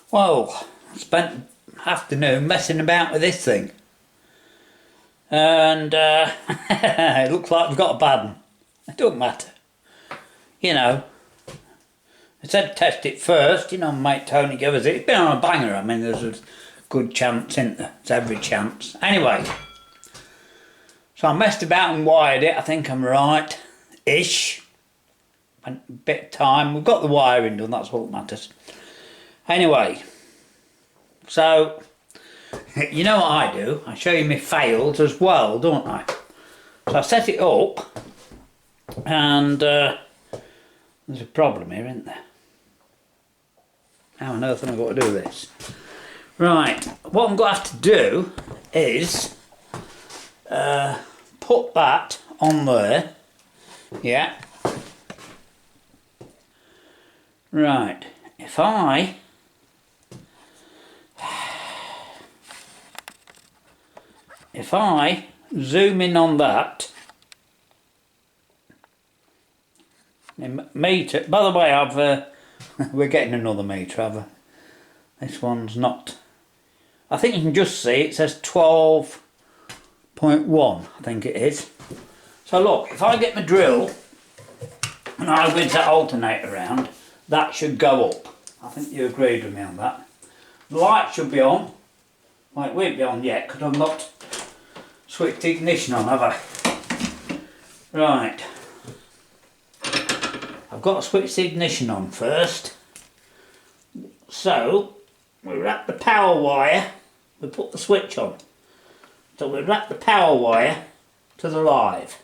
Well, I spent afternoon messing about with this thing, and it looks like we've got a bad one. It don't matter, you know. I said test it first, you know. Mate Tony gave us it. It's been on a banger. I mean, there's a good chance, isn't there? There's every chance. Anyway, so I messed about and wired it. I think I'm right-ish. A bit of time. We've got the wiring done. That's what matters. Anyway, so you know what I do? I show you my fails as well, don't I? So I set it up, and there's a problem here, isn't there? How on earth am I going to do this? Right, what I'm going to have to do is put that on there. Yeah. Right, if I zoom in on that, meter, by the way, we're getting another meter, this one's not, I think you can just see it says 12.1, I think it is. So look, if I get my drill and I whiz that alternator around, that should go up. I think you agreed with me on that. The light should be on. Well, it won't be on yet because I've not switched the ignition on, have I? Right. I've got to switch the ignition on first. So, we wrap the power wire, we put the switch on. So we wrap the power wire to the live.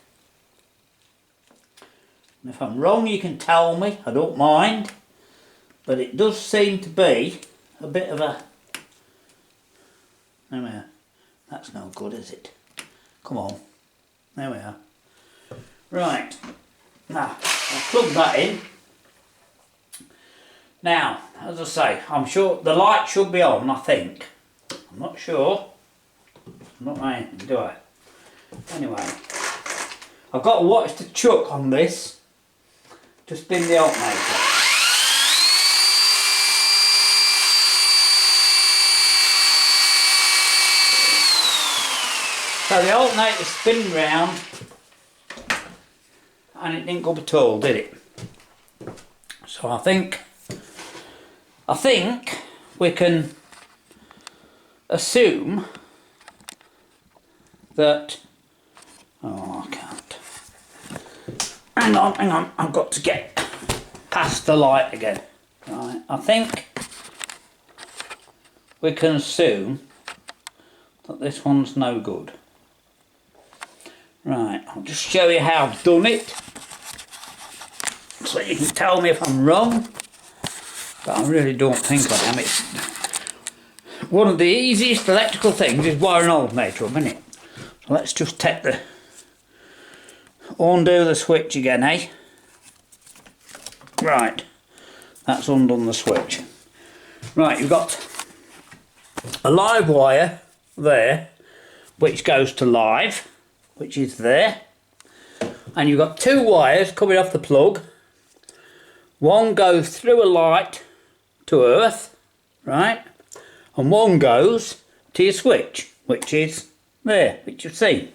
And if I'm wrong, you can tell me, I don't mind. But it does seem to be a bit of a... There we are. That's no good, is it? Come on. There we are. Right. Now, I'll plug that in. Now, as I say, I'm sure the light should be on, I think. I'm not sure. I'm not anything, do I? Anyway, I've got to watch the chuck on this to spin the alternator. So the alternator spin round and it didn't go up at all, did it? So I think we can assume that, oh, I can't. Hang on, I've got to get past the light again. Right, I think we can assume that this one's no good. Right, I'll just show you how I've done it, so you can tell me if I'm wrong, but I really don't think I am. It's one of the easiest electrical things is wiring an alternator up, isn't it? So let's just take undo the switch again, eh? Right, that's undone the switch. Right, you've got a live wire there, which goes to live, which is there, and you've got two wires coming off the plug. One goes through a light to earth, right, and one goes to your switch, which is there, which you've seen.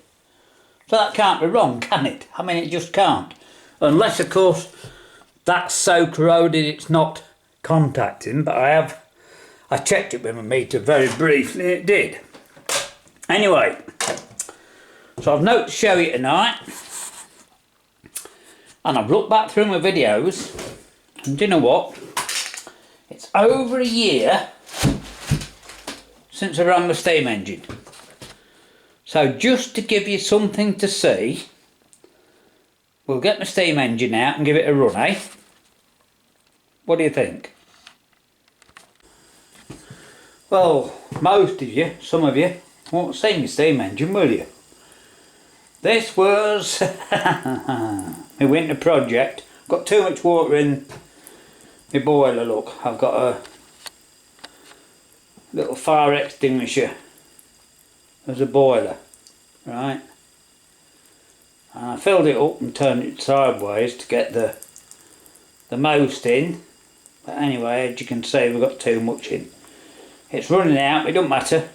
So that can't be wrong, can it? I mean, it just can't, unless of course that's so corroded it's not contacting, but I checked it with my meter very briefly, it did. Anyway, so I've note to show you tonight, and I've looked back through my videos, and do you know what? It's over a year since I ran the steam engine. So just to give you something to see, we'll get my steam engine out and give it a run, eh? What do you think? Well, most of you, some of you, won't see my steam engine, will you? This was my winter project. Got too much water in my boiler, look. I've got a little fire extinguisher as a boiler, right? And I filled it up and turned it sideways to get the most in. But anyway, as you can see, we've got too much in. It's running out, it don't matter.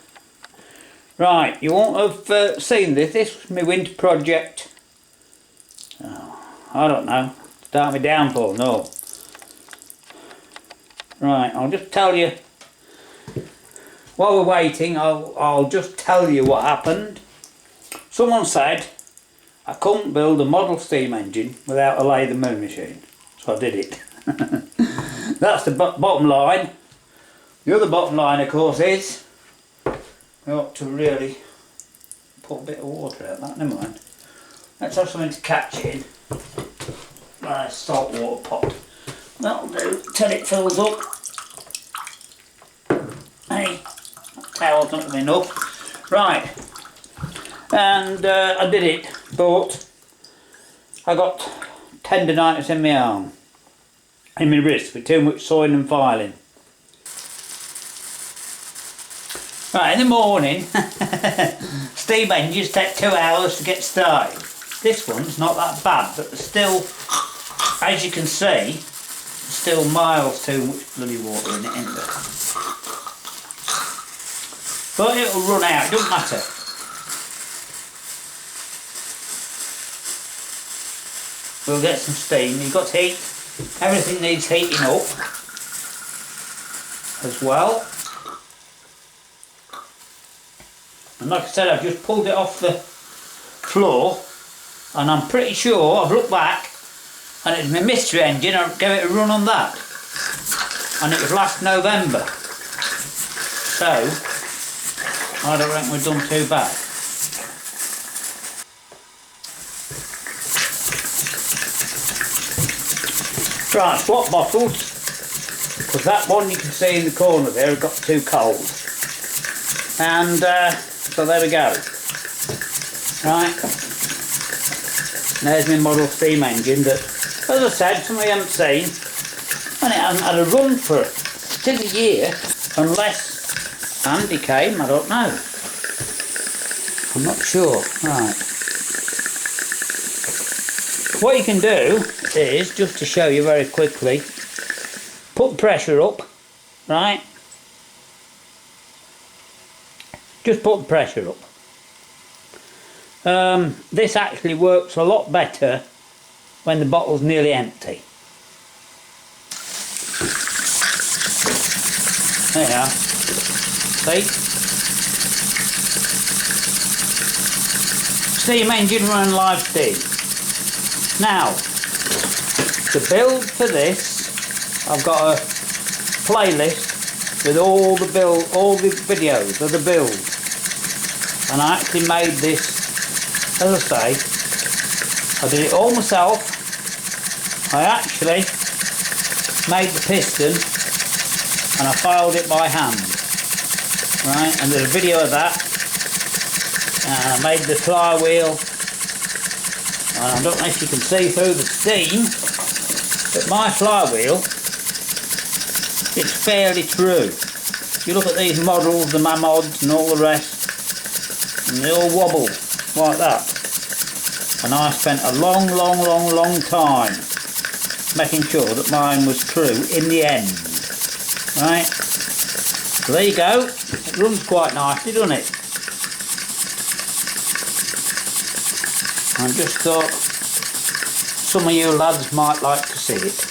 Right, you won't have seen this. This was my winter project. Oh, I don't know. Start me downfall, no. Right, I'll just tell you. While we're waiting, I'll just tell you what happened. Someone said I couldn't build a model steam engine without a lathe and milling machine. So I did it. That's the bottom line. The other bottom line, of course, is we ought to really put a bit of water out that. Never mind. Let's have something to catch it in. A salt water pot. That'll do till it fills up. Hey, that towel's not going to be enough. Right. And I did it, but I got tendinitis in my arm, in my wrist, with too much sawing and filing. Right, in the morning, steam engines take 2 hours to get started. This one's not that bad, but there's still, as you can see, still miles too much bloody water in it, isn't there? But it'll run out, it doesn't matter. We'll get some steam. You've got heat. Everything needs heating up as well. And like I said, I've just pulled it off the floor, and I'm pretty sure, I've looked back, and it's my mystery engine. I gave it a run on that, and it was last November. So I don't reckon we've done too bad. Right, swap bottles, because that one you can see in the corner there has got too cold. And so there we go. Right, there's my model steam engine that, as I said, some of you haven't seen, and it hasn't had a run for still a year, unless Andy came, I don't know. I'm not sure. Right. What you can do is, just to show you very quickly, put pressure up, right? Just put the pressure up. This actually works a lot better when the bottle's nearly empty. There you are. See? Steam engine running live steam. Now, to build for this, I've got a playlist with all the videos of the build, and I actually made this, as I say, I did it all myself. I actually made the piston and I filed it by hand, right, and there's a video of that. And I made the flywheel. I don't know if you can see through the steam, but my flywheel, it's fairly true. If you look at these models, the Mamods and all the rest, and they all wobble like that. And I spent a long time making sure that mine was true in the end. Right? So there you go. It runs quite nicely, doesn't it? I just thought some of you lads might like to see it.